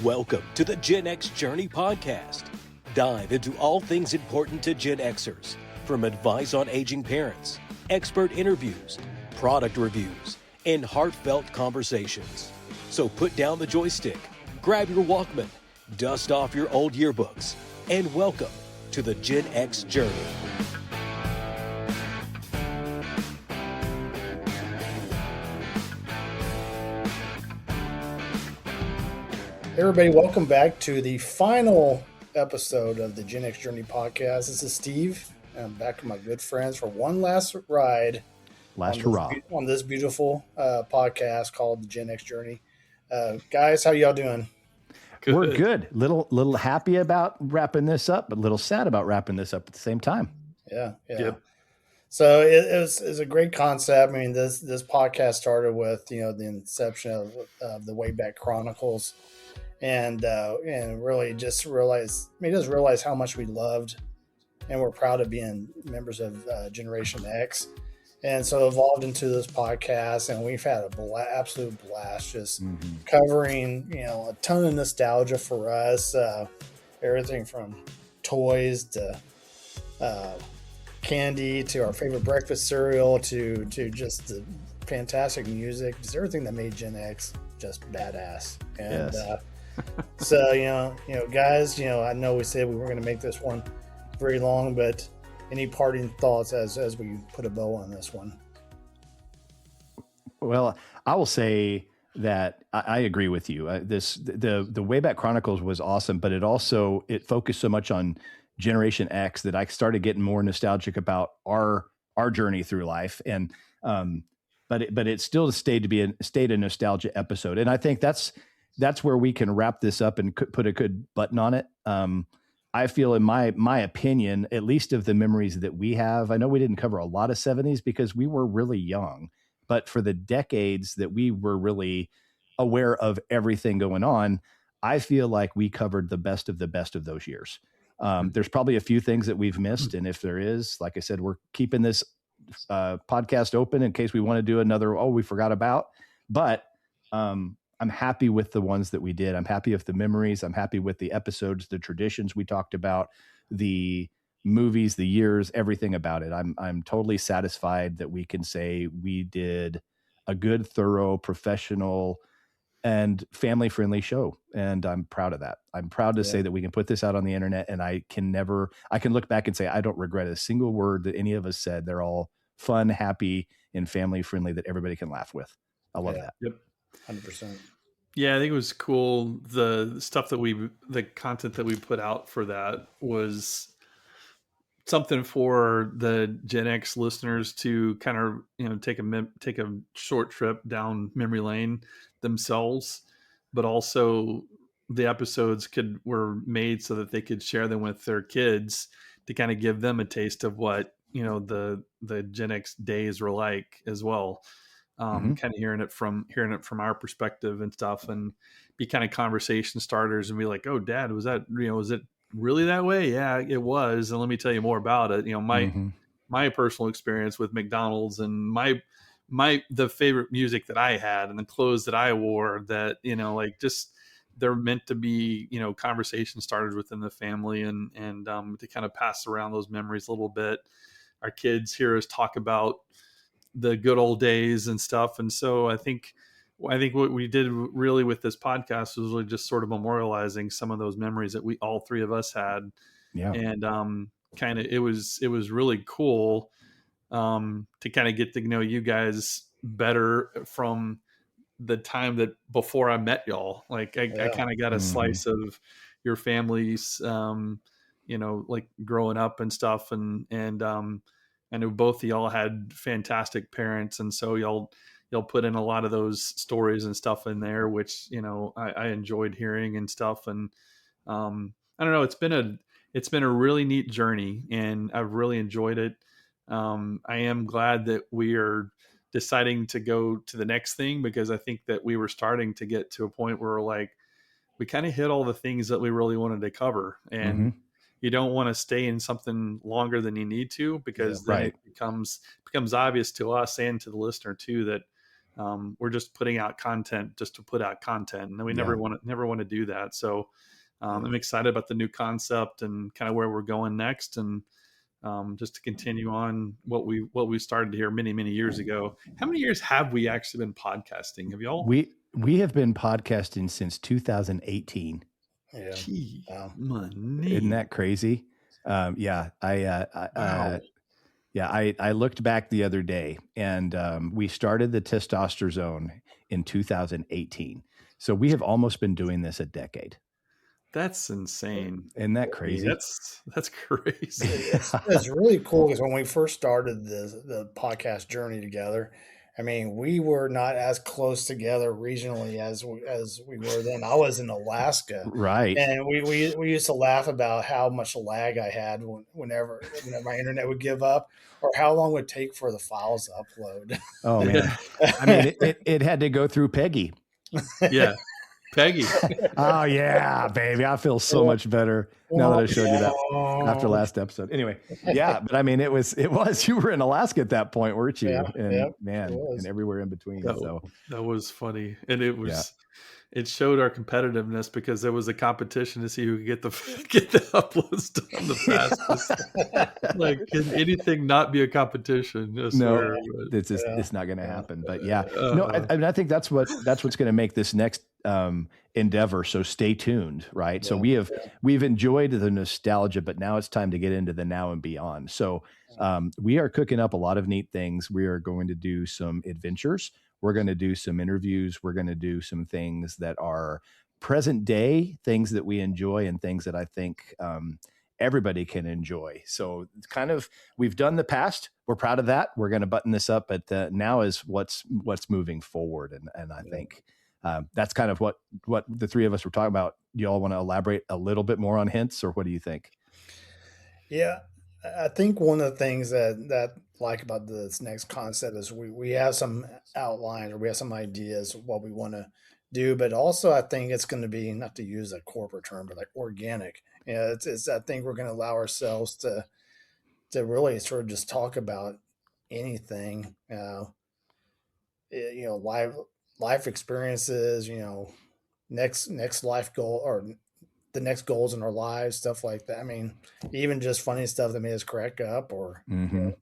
Welcome to the Gen X Journey podcast. Dive into all things important to Gen Xers, from advice on aging parents, expert interviews, product reviews, and heartfelt conversations. So put down the joystick, grab your Walkman, dust off your old yearbooks, and welcome to the Gen X Journey. Hey everybody, welcome back to the final episode of the Gen X Journey podcast. This is Steve, and I'm back with my good friends for one last ride. On this beautiful podcast called the Gen X Journey. Guys, how y'all doing? Good. We're good. Little happy about wrapping this up, but a little sad about wrapping this up at the same time. Yeah. Yep. So it's a great concept. I mean, this podcast started with the inception of the Wayback Chronicles. And really just made us realize how much we loved and we're proud of being members of Generation X. And so evolved into this podcast, and we've had absolute blast just covering, a ton of nostalgia for us, everything from toys to candy to our favorite breakfast cereal to just the fantastic music, just everything that made Gen X just badass. And yes. So, guys, I know we said we weren't going to make this one very long, but any parting thoughts as we put a bow on this one? Well, I will say that I agree with you. The Wayback Chronicles was awesome, but it focused so much on Generation X that I started getting more nostalgic about our journey through life. And, but it still stayed a nostalgia episode. And I think that's where we can wrap this up and put a good button on it. I feel, in my opinion, at least of the memories that we have, I know we didn't cover a lot of 70s because we were really young, but for the decades that we were really aware of everything going on, I feel like we covered the best of those years. There's probably a few things that we've missed. And if there is, like I said, we're keeping this podcast open in case we want to do another, we forgot about, but I'm happy with the ones that we did. I'm happy with the memories. I'm happy with the episodes, the traditions we talked about, the movies, the years, everything about it. I'm totally satisfied that we can say we did a good, thorough, professional, and family-friendly show. And I'm proud of that. I'm proud to say that we can put this out on the internet, and I can look back and say, I don't regret a single word that any of us said. They're all fun, happy, and family-friendly that everybody can laugh with. I love that. Yep. 100%. Yeah, I think it was cool. The content that we put out for that was something for the Gen X listeners to kind of, take a short trip down memory lane themselves, but also the episodes were made so that they could share them with their kids to kind of give them a taste of what, the Gen X days were like as well. Kind of hearing it from our perspective and stuff, and be kind of conversation starters and be like, "Oh, Dad, was that, was it really that way?" Yeah, it was. And let me tell you more about it. My personal experience with McDonald's and the favorite music that I had and the clothes that I wore that, just they're meant to be, conversation starters within the family and to kind of pass around those memories a little bit. Our kids hear us talk about the good old days and stuff. And so I think what we did really with this podcast was really just sort of memorializing some of those memories that all three of us had. Yeah. And kind of, it was really cool to kind of get to know you guys better from the time that before I met y'all. Like I kind of got a slice of your families, like growing up and stuff. And I know both of y'all had fantastic parents, and so y'all put in a lot of those stories and stuff in there, which I enjoyed hearing and stuff. And I don't know, it's been a really neat journey, and I've really enjoyed it. I am glad that we are deciding to go to the next thing, because I think that we were starting to get to a point where we kind of hit all the things that we really wanted to cover, and you don't want to stay in something longer than you need to, because then it becomes obvious to us and to the listener too that we're just putting out content just to put out content, and we never want to do that. So I'm excited about the new concept and kind of where we're going next, and just to continue on what we started here many years ago. How many years have we actually been podcasting? Have y'all? We have been podcasting since 2018. Yeah. Gee, Wow. Isn't that crazy? Yeah, I looked back the other day, and we started the Testosterone in 2018. So we have almost been doing this a decade. That's insane. Isn't that crazy? That's crazy. It's really cool because when we first started the podcast journey together, I mean, we were not as close together regionally as we were then. I was in Alaska, Right? And we used to laugh about how much lag I had whenever my internet would give up, or how long it would take for the files to upload. Oh man, I mean, it had to go through Peggy. Yeah, Peggy. Oh yeah, baby, I feel so much better now that I showed you that after last episode. Anyway, yeah, but I mean, it was you were in Alaska at that point, weren't you? Yeah, and and everywhere in between. That was funny, and it was. It showed our competitiveness because there was a competition to see who could get the uploads done the fastest. Like, can anything not be a competition? No, it's not going to happen. But no, I mean, I think that's what's going to make this next endeavor. So stay tuned, right? So we've enjoyed the nostalgia, but now it's time to get into the now and beyond. So we are cooking up a lot of neat things. We are going to do some adventures. We're going to do some interviews. We're going to do some things that are present day, things that we enjoy, and things that I think everybody can enjoy. So kind of, we've done the past. We're proud of that. We're going to button this up, but now is what's moving forward. And I think that's kind of what the three of us were talking about. Do you all want to elaborate a little bit more on hints, or what do you think? Yeah, I think one of the things that like about this next concept is we have some outlines, or we have some ideas of what we want to do, but also I think it's going to be, not to use a corporate term, but like organic. It's I think we're going to allow ourselves to really sort of just talk about anything, life experiences, next life goal, or the next goals in our lives, stuff like that. I mean, even just funny stuff that made us crack up, or it's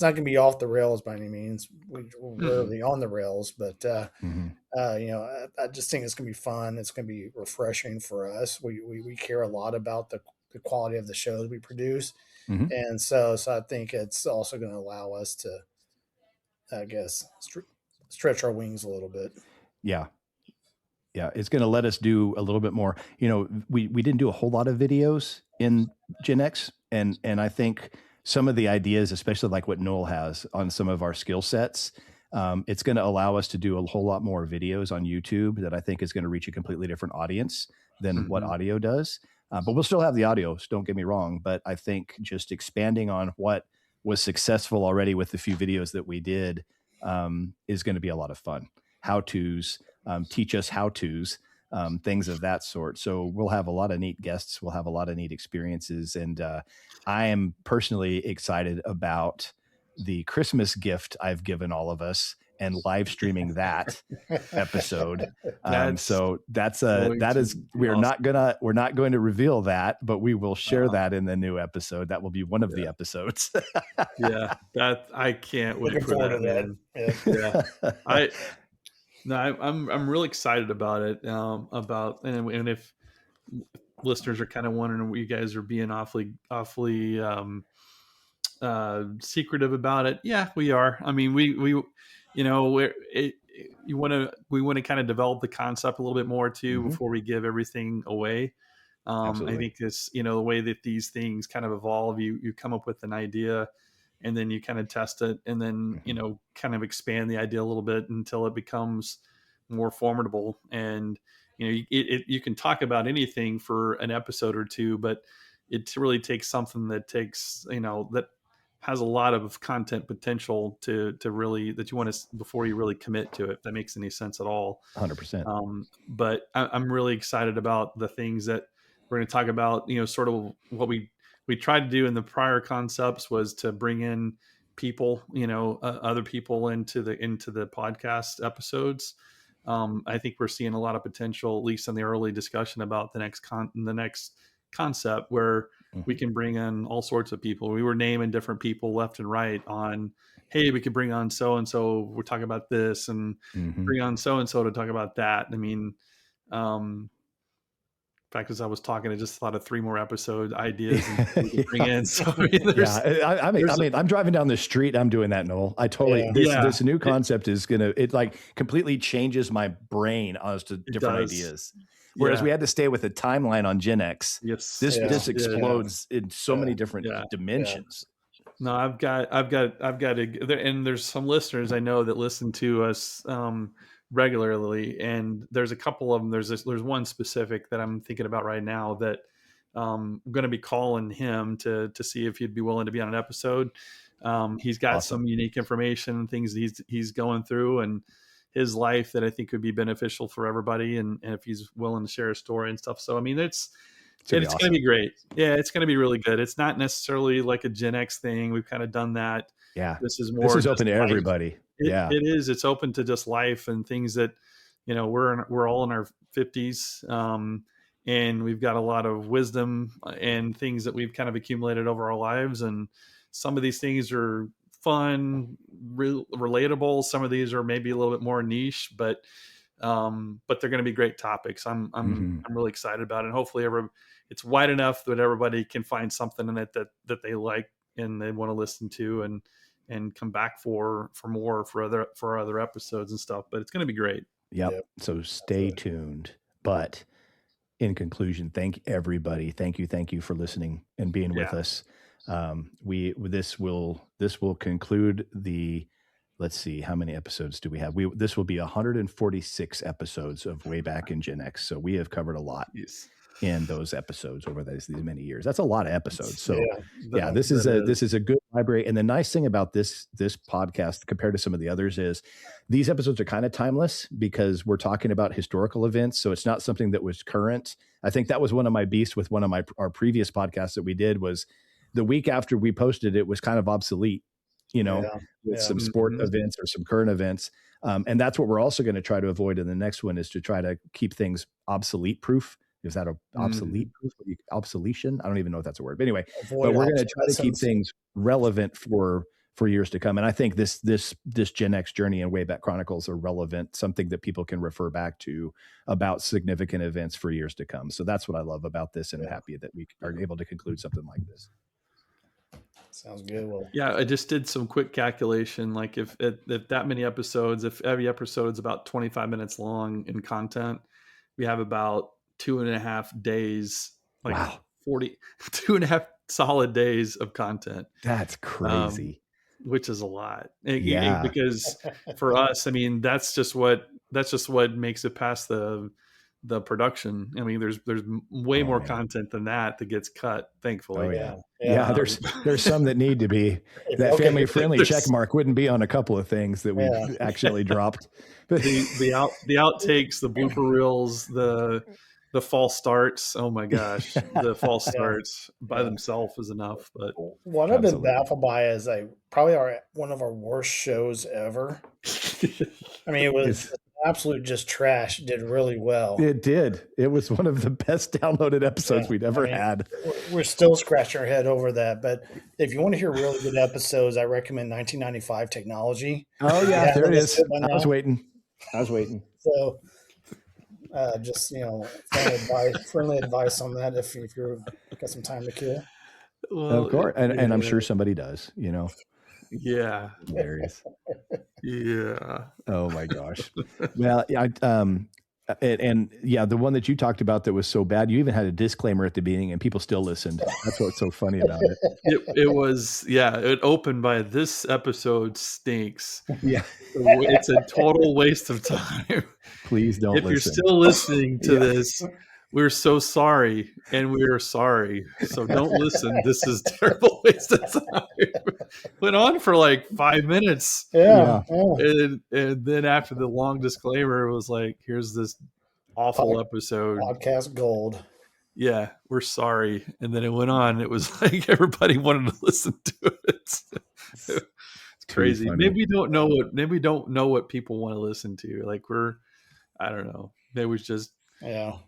not going to be off the rails by any means. We're really on the rails, but I just think it's going to be fun. It's going to be refreshing for us. We care a lot about the quality of the shows we produce, and so I think it's also going to allow us to, I guess, stretch our wings a little bit. Yeah. Yeah, it's going to let us do a little bit more. We didn't do a whole lot of videos in Gen X, and I think some of the ideas, especially like what Noel has on some of our skill sets, it's going to allow us to do a whole lot more videos on YouTube that I think is going to reach a completely different audience than what audio does. But we'll still have the audio, so don't get me wrong. But I think just expanding on what was successful already with the few videos that we did is going to be a lot of fun. How-tos. Teach us how-tos, things of that sort. So we'll have a lot of neat guests. We'll have a lot of neat experiences. And I am personally excited about the Christmas gift I've given all of us and live streaming that episode. We're not going to reveal that, but we will share that in the new episode. That will be one of the episodes. That I can't wait for that. No, I'm really excited about it. And if listeners are kind of wondering what you guys are being awfully secretive about it, yeah, we are. I mean, we want to kind of develop the concept a little bit more too before we give everything away. I think this, the way that these things kind of evolve, you come up with an idea, and then you kind of test it, and then kind of expand the idea a little bit until it becomes more formidable. And you can talk about anything for an episode or two, but it really takes something that takes that has a lot of content potential to really, that you want to, before you really commit to it, if that makes any sense at all. 100%. But I'm really excited about the things that we're going to talk about. Sort of what we tried to do in the prior concepts was to bring in people, other people into the podcast episodes. I think we're seeing a lot of potential, at least in the early discussion about the next concept, where we can bring in all sorts of people. We were naming different people left and right on, hey, we could bring on so and so. We're talking about this, and bring on so and so to talk about that. I mean, in fact, as I was talking, I just thought of 3 more episode ideas we could bring in. So I mean, I'm driving down the street. I'm doing that, Noel. I totally, this new concept is it like completely changes my brain as to different ideas. Whereas we had to stay with a timeline on Gen X. Yes. This explodes in so many different dimensions. No, I've got and there's some listeners I know that listen to us regularly, and there's a couple of them. There's one specific that I'm thinking about right now that I'm going to be calling him to see if he'd be willing to be on an episode. He's got some unique information and things he's going through and his life that I think could be beneficial for everybody, and if he's willing to share a story and stuff. So I mean, it's going to be great. Yeah, it's going to be really good. It's not necessarily like a Gen X thing. We've kind of done that. Yeah, this is open to everybody. It is. It's open to just life and things that, we're all in our 50s, and we've got a lot of wisdom and things that we've kind of accumulated over our lives. And some of these things are fun, relatable. Some of these are maybe a little bit more niche, but they're going to be great topics. I'm really excited about it. And hopefully it's wide enough that everybody can find something in it that they like and they want to listen to and come back for more for other episodes and stuff. But it's going to be great. Yep. So stay tuned. But in conclusion, thank everybody. Thank you for listening and being with us. This will conclude the. Let's see, how many episodes do we have? This will be 146 episodes of Way Back in Gen X. So we have covered a lot in those episodes over these many years. That's a lot of episodes. So this is a good library. And the nice thing about this podcast compared to some of the others is these episodes are kind of timeless because we're talking about historical events. So it's not something that was current. I think that was one of my beasts with one of our previous podcasts that we did was the week after we posted it was kind of obsolete. With some sport events or some current events. And that's what we're also going to try to avoid in the next one is to try to keep things obsolete proof. Is that obsolete proof? Obsolation? I don't even know if that's a word. But anyway, but we're going to try to keep things relevant for years to come. And I think this Gen X journey and Wayback Chronicles are relevant, something that people can refer back to about significant events for years to come. So that's what I love about this, and I'm happy that we are able to conclude something like this. Sounds good. Well, yeah, I just did some quick calculation. Like if that many episodes, if every episode is about 25 minutes long in content, we have about 2.5 days, like 2.5 solid days of content. That's crazy. Which is a lot. Because for us, I mean, that's just what makes it past the production. I mean, there's way more content than that gets cut, thankfully. There's some that need to be. That family friendly check mark wouldn't be on a couple of things that we actually dropped. But the outtakes, the blooper reels, the false starts. Oh my gosh, the false starts by themselves is enough. But what I've been baffled by is probably one of our worst shows ever. I mean, it was absolute just trash. It did really well. It did. It was one of the best downloaded episodes we'd ever had. We're still scratching our head over that. But if you want to hear really good episodes, I recommend 1995 Technology. Oh yeah, there it is. I was waiting. So just friendly advice on that if you've got some time to kill. Well, of course, and I'm sure somebody does. Yeah. Hilarious. Yeah. Oh my gosh. Well, the one that you talked about that was so bad, you even had a disclaimer at the beginning and people still listened. That's what's so funny about it. It opened by "This episode stinks." Yeah. It's a total waste of time. Please don't listen. If you're still listening to this, we're so sorry, and we are sorry. So don't listen. This is a terrible waste of time. Went on for like 5 minutes. Yeah. And then after the long disclaimer, it was like, here's this awful episode. Podcast gold. yeah, we're sorry. And then it went on. It was like everybody wanted to listen to it. It's crazy. Maybe we don't know what people want to listen to. Like I don't know. Maybe we just let's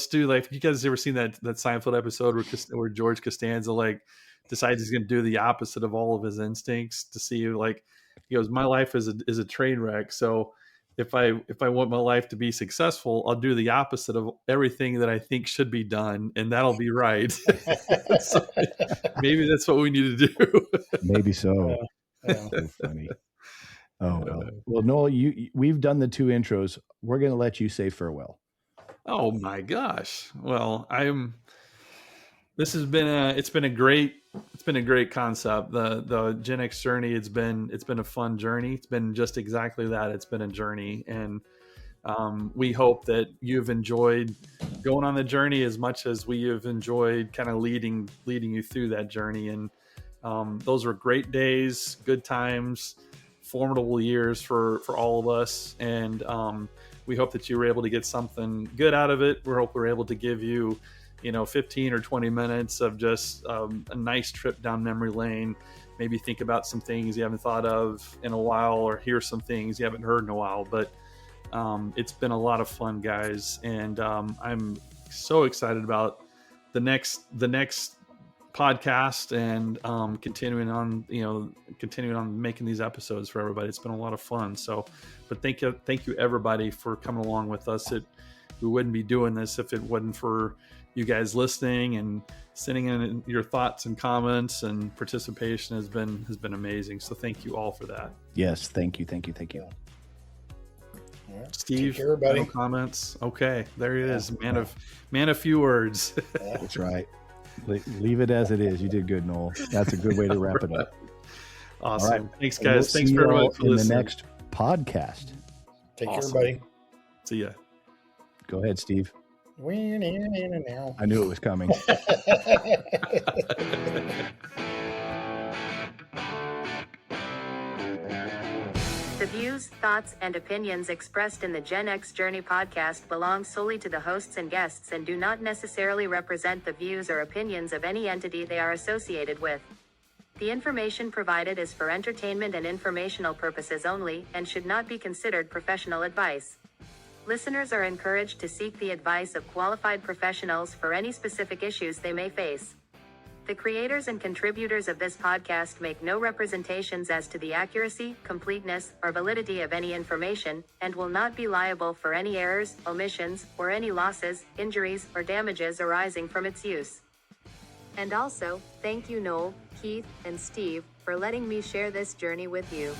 do, like, you guys ever seen that Seinfeld episode where George Costanza like decides he's going to do the opposite of all of his instincts to see, like, he goes, my life is a train wreck. So if I want my life to be successful, I'll do the opposite of everything that I think should be done, and that'll be right. So maybe that's what we need to do. Maybe so. Yeah. So funny. Oh, well, Noel, we've done the 2 intros. We're going to let you say farewell. Oh my gosh. Well, it's been a great concept. The Gen X journey, it's been a fun journey. It's been just exactly that. It's been a journey, and we hope that you've enjoyed going on the journey as much as we have enjoyed kind of leading you through that journey. And those were great days, good times, formidable years for all of us. And we hope that you were able to get something good out of it. We hope we're able to give you, 15 or 20 minutes of just a nice trip down memory lane. Maybe think about some things you haven't thought of in a while, or hear some things you haven't heard in a while. But it's been a lot of fun, guys. And I'm so excited about the next podcast, and continuing on making these episodes for everybody. It's been a lot of fun. So, but thank you everybody for coming along with us. We wouldn't be doing this if it wasn't for you guys listening and sending in your thoughts and comments, and participation has been amazing. So thank you all for that. Yes, thank you. Right. Steve, no comments. Okay, there it is. Man of few words. That's right. Leave it as it is. You did good, Noel. That's a good way to wrap it up. Awesome. All right. Thanks, guys. We'll Thanks for everybody for in listening. the next podcast. Take care, everybody. See ya. Go ahead, Steve. I knew it was coming. The views, thoughts, and opinions expressed in the Gen X Journey podcast belong solely to the hosts and guests and do not necessarily represent the views or opinions of any entity they are associated with. The information provided is for entertainment and informational purposes only, and should not be considered professional advice. Listeners are encouraged to seek the advice of qualified professionals for any specific issues they may face. The creators and contributors of this podcast make no representations as to the accuracy, completeness, or validity of any information, and will not be liable for any errors, omissions, or any losses, injuries, or damages arising from its use. And also, thank you Noel, Keith, and Steve, for letting me share this journey with you.